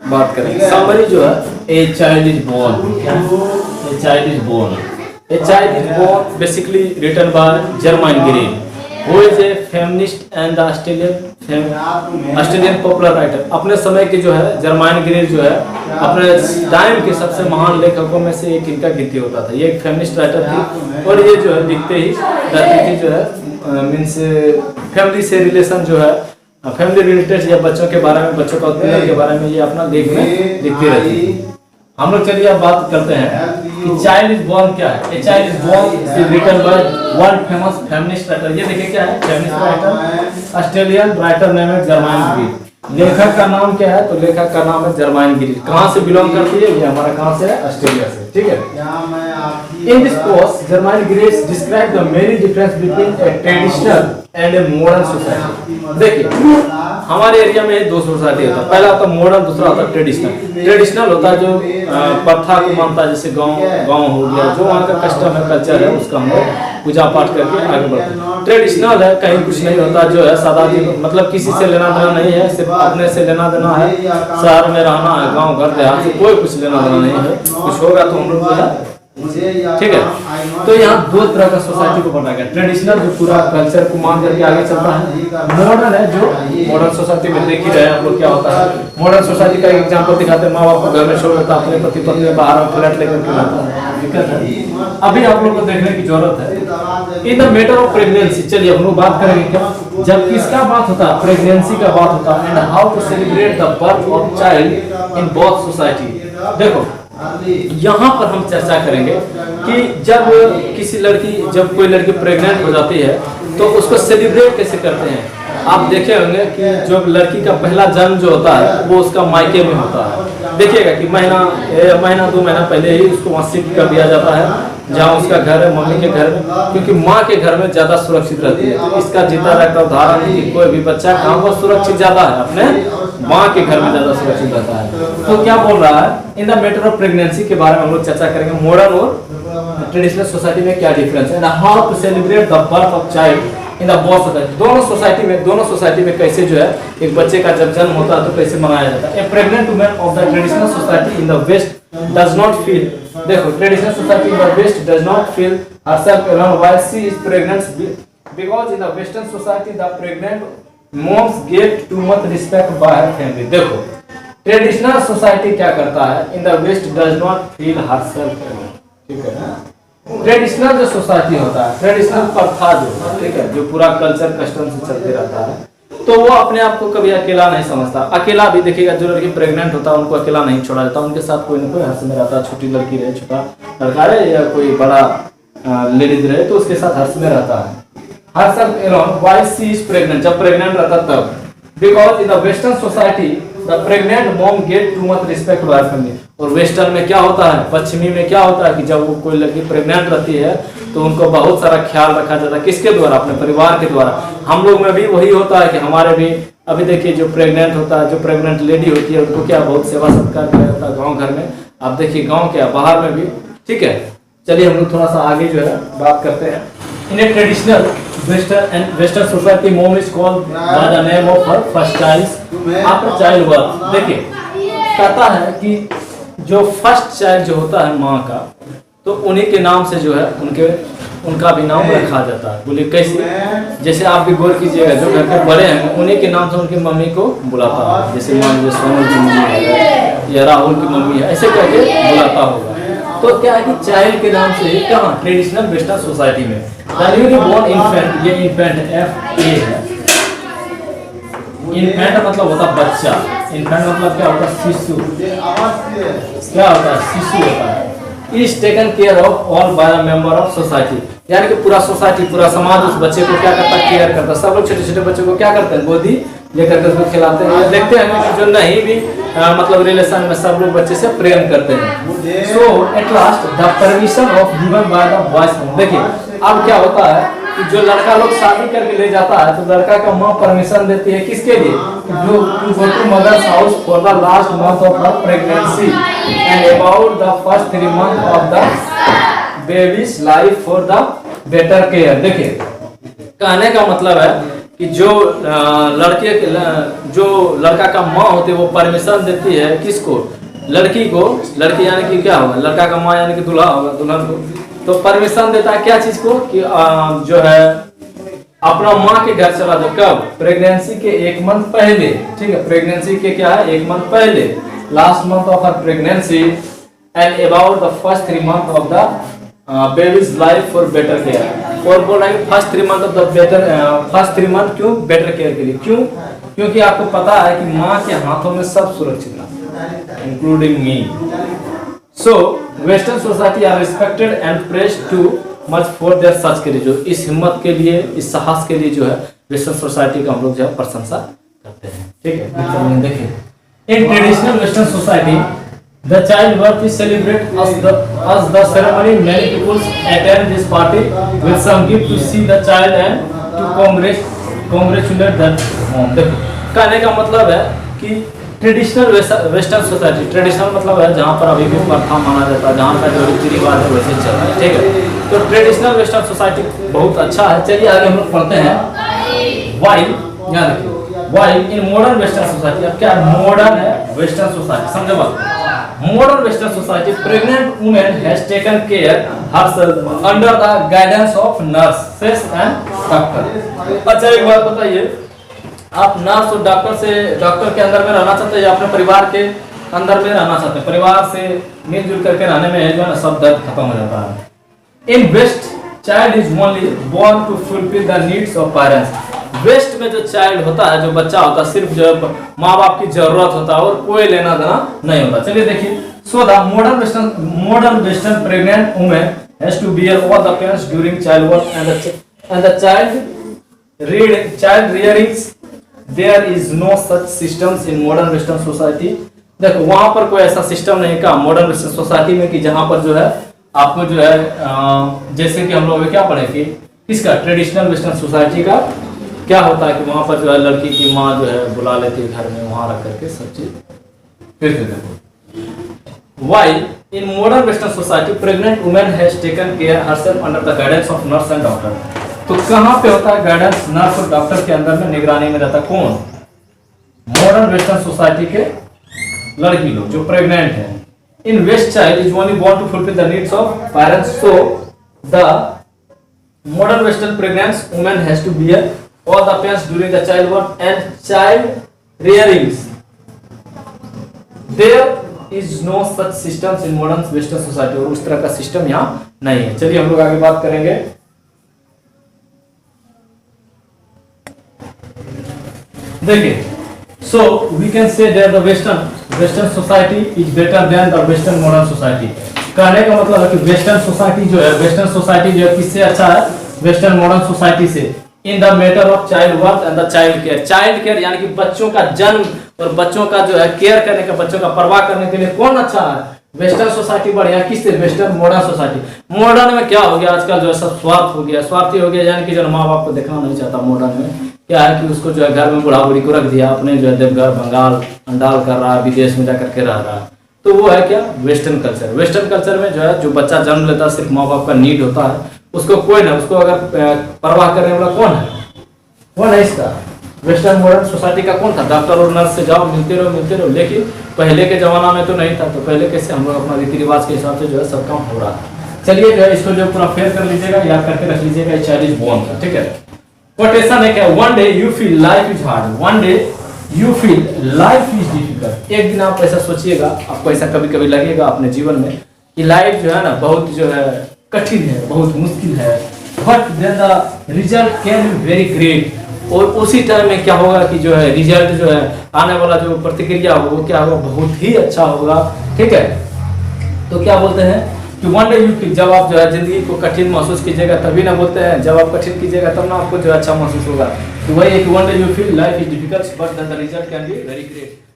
बात करेंगे। समरी जो है, a child is born, a child is born, a child is born basically written by Germaine Green, who is a feminist and the Australian popular writer. अपने समय के जो है जर्माइन ग्रीन जो है अपने टाइम के सबसे महान लेखकों में से एक इनका गिनती होता था। ये एक फेमिनिस्ट राइटर थी और ये जो है लिखते ही रहती थी जो है मीन्स फैमिली से रिलेशन जो है, फैमिली रिलेटेड या बच्चों के बारे में, बच्चों का उत्पीड़न के बारे में ये अपना लेख में लिखती रहती थी। हम लोग चलिए अब बात करते हैं कि चाइल्ड इज बोर्न क्या है। A child is born is written by world famous feminist writer. ये देखिए क्या है, feminist writer, Australian writer name है जर्माइन ग्रीन। लेखक का नाम क्या है, तो लेखक का नाम है जर्माइन ग्रीन। कहाँ से बिलोंग करती है, ये हमारा कहाँ से है, ऑस्ट्रेलिया से, ठीक है। In this post Germaine Green describe the many difference between a traditional and a modern society. देखिए हमारे एरिया में दो सोसाइटी होता है, पहला होता है मॉडर्न, दूसरा होता है ट्रेडिशनल। ट्रेडिशनल होता है जो प्रथा को मानता है, जैसे गांव हो गया, जो वहाँ का कस्टम है, कल्चर है, उसका हम लोग पूजा पाठ करके आगे बढ़ते हैं। ट्रेडिशनल है कहीं कुछ नहीं होता, जो है सादा दिन, मतलब किसी से लेना देना नहीं है, सिर्फ अपने से लेना देना है, शहर में रहना है, गाँव घर देहात से कोई कुछ लेना देना नहीं है। कुछ होगा तो हम लोग जो है, ठीक है। तो यहाँ दो तरह का सोसाइटी को बनाया गया, ट्रेडिशनल जो पूरा कल्चर को मान करके आगे चलता है, मॉडर्न है जो मॉडर्न सोसाइटी में देख ही रहे हैं हम लोग क्या होता है। मॉडर्न सोसाइटी का एग्जांपल दिखाते हैं, माँ बाप को घर में छोड़ देता, अपने पति पत्नी बाहर में फ्लैट लेकर के रहता है, दिक्कत है। अभी आप लोग को देखने की जरूरत है in the matter of pregnancy. चलिए हम लोग बात करेंगे क्या, जब किसका बात होता है, प्रेगनेंसी का बात होता है, and how to celebrate the birth of child in both society. देखो यहाँ पर हम चर्चा करेंगे कि जब किसी लड़की, जब कोई लड़की प्रेग्नेंट हो जाती है तो उसको सेलिब्रेट कैसे करते हैं। आप देखे होंगे कि जो लड़की का पहला जन्म जो होता है वो उसका मायके में होता है। देखिएगा कि महीना 2 महीना पहले ही उसको वहाँ शिफ्ट कर दिया जाता है जहाँ उसका घर है, मम्मी के घर में, क्योंकि माँ के घर में ज्यादा सुरक्षित रहती है। तो इसका जीता रहता उदाहरण है कि कोई भी बच्चा कहाँ पर सुरक्षित ज्यादा है, अपने माँ के घर में ज्यादा सुरक्षित रहता है। तो क्या बोल रहा है, in the matter of pregnancy के बारे में हम लोग चर्चा करेंगे, मॉडर्न और ट्रेडिशनल सोसाइटी में क्या डिफरेंस है, how to celebrate the birth of child in the both society. दोनों सोसाइटी में कैसे जो है एक बच्चे का जब जन्म होता है तो कैसे मनाया जाता है। A pregnant woman of the traditional society in the west does not feel, देखो traditional society in the west does not feel herself alone while she is pregnant, because in the western society the pregnant moms get too much respect by her family। देखो traditional society क्या करता है, in the west does not feel herself alone, ठीक है ना। Traditional जो society होता है, ट्रेडिशनल प्रथा जो है, ठीक है, जो पूरा कल्चर कस्टम से चलते रहता है, तो वो अपने आप को कभी अकेला नहीं समझता। अकेला भी देखिएगा, जो लड़की प्रेग्नेंट होता है उनको अकेला नहीं छोड़ा जाता, उनके साथ कोई ना कोई हर्ष में रहता है, छोटी लड़की रहे, छोटा लड़का रहे या कोई बड़ा लेडीज रहे, तो उसके साथ हर्ष में रहता है। herself alone while she is pregnant, जब प्रेग्नेंट रहता तब, because in the western society the pregnant mom get too much respect by her family। और वेस्टर्न में क्या होता है, पश्चिमी में क्या होता है कि जब वो कोई लड़की प्रेग्नेंट रहती है तो उनको बहुत सारा ख्याल रखा जाता है, किसके द्वारा, अपने परिवार के द्वारा। हम लोग में भी वही होता है कि हमारे भी अभी देखिए जो प्रेग्नेंट होता है, जो प्रेग्नेंट लेडी होती है उनको क्या बहुत सेवा सत्कार किया जाता है गाँव घर में। आप देखिए गाँव क्या बाहर में भी, ठीक है। चलिए हम लोग थोड़ा सा आगे जो है बात करते हैं। In a traditional western society mom is called by the name of her first child after child birth. देखिए कहता है कि जो फर्स्ट चाइल्ड जो होता है माँ का, तो उन्हीं के नाम से जो है उनका भी नाम रखा जाता है। बोलिए कैसे, जैसे आप भी गौर कीजिएगा, जो घर के बड़े हैं उन्हीं के नाम से उनकी मम्मी को बुलाता है, जैसे मान लीजिए सोनू की मम्मी है या राहुल की मम्मी है, ऐसे करके बुलाता होगा। तो क्या है कि चाइल्ड के नाम से कहाँ, ट्रेडिशनल वेस्टर्न सोसाइटी में न्यूली बोर्न इन्फेंट, ये इन्फेंट FA है। इन्फेंट मतलब होता बच्चा, इन्फेंट मतलब क्या होता है, शिशु, क्या होता है, शिशु होता है। Is taken care of all by a member of society, यानी कि पूरा सोसाइटी, पूरा समाज उस बच्चे को क्या करता है, केयर करता है। सब लोग छोटे छोटे बच्चों को क्या करते हैं, गोदी लेकर के उसको खिलाते हैं। देखते हैं कि जो नहीं भी मतलब रिलेशन में सब लोग बच्चे से प्रेम करते हैं। So at last the permission of given by the boys. देखिए अब क्या होता है कि जो लड़का लोग शादी करके ले जाता है तो लड़का का माँ परमिशन देती है किसके लिए, जो go to mother's house for the last month of her pregnancy and about the first 3 months of the baby's life for the better care. देखिए कहने का मतलब है कि जो जो लड़का का माँ होती है वो परमिशन देती है किसको, लड़की को, लड़की यानी कि क्या होगा, लड़का का माँ यानी कि दूल्हा होगा, दुल्हन को, तो परमिशन देता है क्या चीज को कि जो है अपना माँ के घर चला जाओ। कब? प्रेगनेंसी के 1 मंथ पहले, ठीक है, प्रेगनेंसी के क्या है 1 मंथ पहले, last month of her pregnancy and about the first 3 month of the baby's life for better care. और बोल रहा है first 3 month of the first 3 month क्यों? बेटर केयर के लिए। क्यों? क्योंकि आपको पता है कि माँ के हाथों में सब सुरक्षित है, including me. So western society are respected and praised too much for their such के लिए, जो इस हिम्मत के लिए, इस साहस के लिए जो है वेस्टर्न सोसाइटी का हम लोग जो है प्रशंसा करते हैं, ठीक है। देखिए in traditional western society the child birth is celebrated as the ceremony. Many people attend this party with some gift to see the child and to congratulate their mom. देखो कहने का मतलब है कि ट्रेडिशनल वेस्टर्न सोसाइटी, ट्रेडिशनल मतलब है जहाँ पर अभी भी प्रथा माना जाता है, जहाँ का जो रीति रिवाज है वैसे चल रहा है, ठीक है। तो ट्रेडिशनल वेस्टर्न सोसाइटी बहुत अच्छा है। चलिए आगे हम लोग पढ़ते हैं वाई, यहाँ देखिए why in modern western society. अब क्या मॉडर्न है वेस्टर्न सोसाइटी, समझे बात। Modern Western society, pregnant woman has taken care herself under the guidance of nurses and doctor। अच्छा एक बात बताइए, आप नर्स और डॉक्टर के अंदर में रहना चाहते हैं या अपने परिवार के अंदर में रहना चाहते हैं? परिवार से मिलजुल करके रहने में जो है ना सब दर्द खत्म हो जाता है। In West, child is only born to fulfill the needs of parents। West में जो चाइल्ड होता है, जो बच्चा होता है, सिर्फ जो माँ बाप की जरूरत होता है और कोई लेना देना नहीं होता। चलिए देखिए, so the modern western pregnant women has to bear all the pains during child birth and the child rearings. There is no such systems in modern western society. देखो वहां पर कोई ऐसा सिस्टम नहीं का मॉडर्न वेस्टर्न सोसाइटी में कि जहां पर जो है आपको जो है जैसे कि हम लोग क्या पढ़े कि इसका ट्रेडिशनल वेस्टर्न सोसाइटी का क्या होता है कि वहां पर जो है लड़की की माँ जो है बुला लेती है घर में, वहां रख करके सब चीज। फिर देखो why in modern western society pregnant women has taken care herself under the guidance of nurse and doctor. तो कहां पे होता है गाइडेंस? नर्स और डॉक्टर के अंदर में निगरानी में रहता कौन? मॉडर्न वेस्टर्न सोसाइटी के लड़की लोग जो प्रेग्नेंट है। In west child is only born to fulfil the needs of parents. So the modern western pregnant women has to bear all the pains during the childbirth and child rearings. There is no such systems in modern western society। और उस तरह का system यहाँ नहीं है। चलिए हम लोग आगे बात करेंगे। देखिए, so we can say that the western society is better than the western modern society। कहने का मतलब है कि वेस्टर्न सोसाइटी जो है, वेस्टर्न सोसाइटी जो है किससे अच्छा है? वेस्टर्न मॉडर्न सोसाइटी से। In the matter of child birth and the child care. Child care यानी कि बच्चों का जन्म और बच्चों का जो है केयर करने का, बच्चों का परवाह करने के लिए कौन अच्छा है? वेस्टर्न सोसाइटी बढ़िया। किससे? Western modern society. मॉडर्न में क्या हो गया आजकल जो है सब स्वार्थ हो गया, स्वार्थी हो गया, यानी कि जो माँ बाप को देखना नहीं चाहता। मॉडर्न में क्या है कि उसको जो है घर में बुढ़ा बुढ़ी को रख दिया, अपने जो है देवघर बंगाल अंडाल कर रहा है, विदेश में जाकर के रह रहा है। तो वो है क्या? Western culture. वेस्टर्न कल्चर में जो है जो बच्चा जन्म लेता है सिर्फ माँ बाप का नीड होता है, उसको कोई ना, उसको अगर परवाह करने वाला कौन है? कौन है इसका? वेस्टर्न मॉडर्न सोसाइटी का कौन था? डॉक्टर और नर्स से जाओ मिलते रहो। लेकिन पहले के जमाना में तो नहीं था। तो पहले कैसे हम लोग अपना रीति रिवाज के हिसाब से जो है सब काम हो रहा है। चलिए जो है इसको जो पूरा फेयर कर लीजिएगा, याद करके रख लीजिएगा, चाइल्ड इज बोर्न का, ठीक है। कोटेशन है क्या? One day you feel life is hard, one day you feel life is difficult. एक दिन आप ऐसा सोचिएगा, आपको ऐसा कभी कभी लगेगा अपने जीवन में कि लाइफ जो है ना बहुत जो है कठिन है, बहुत मुश्किल है, but then the result can be very great. और उसी टाइम में क्या होगा कि जो है रिजल्ट जो है आने वाला जो प्रतिक्रिया होगा वो क्या होगा? बहुत ही अच्छा होगा, ठीक है। तो क्या बोलते हैं कि वन डे यू फील, जब आप जो है जिंदगी को कठिन महसूस कीजिएगा तभी ना बोलते हैं, जब आप कठिन कीजिएगा तब ना आपको जो अच्छा महसूस होगा। तो वही है कि one day you feel life is difficult but then the result can be very great.